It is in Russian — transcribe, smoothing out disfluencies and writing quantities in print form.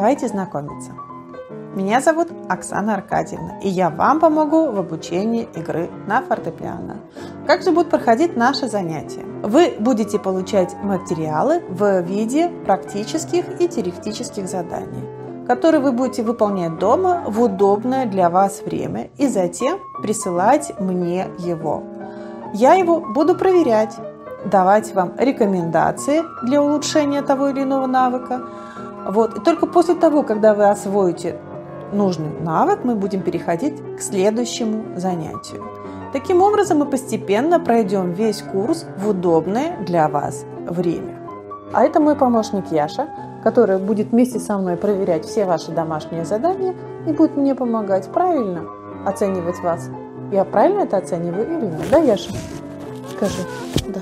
давайте знакомиться. Меня зовут Оксана Аркадьевна, и я вам помогу в обучении игры на фортепиано. Как же будут проходить наши занятия? Вы будете получать материалы в виде практических и теоретических заданий, которые вы будете выполнять дома в удобное для вас время и затем присылать мне его. Я его буду проверять, давать вам рекомендации для улучшения того или иного навыка. И только после того, когда вы освоите нужный навык, мы будем переходить к следующему занятию. Таким образом, мы постепенно пройдем весь курс в удобное для вас время. А это мой помощник Яша, который будет вместе со мной проверять все ваши домашние задания и будет мне помогать правильно оценивать вас. Я правильно это оцениваю или нет? Да, Яша? Скажи. Да.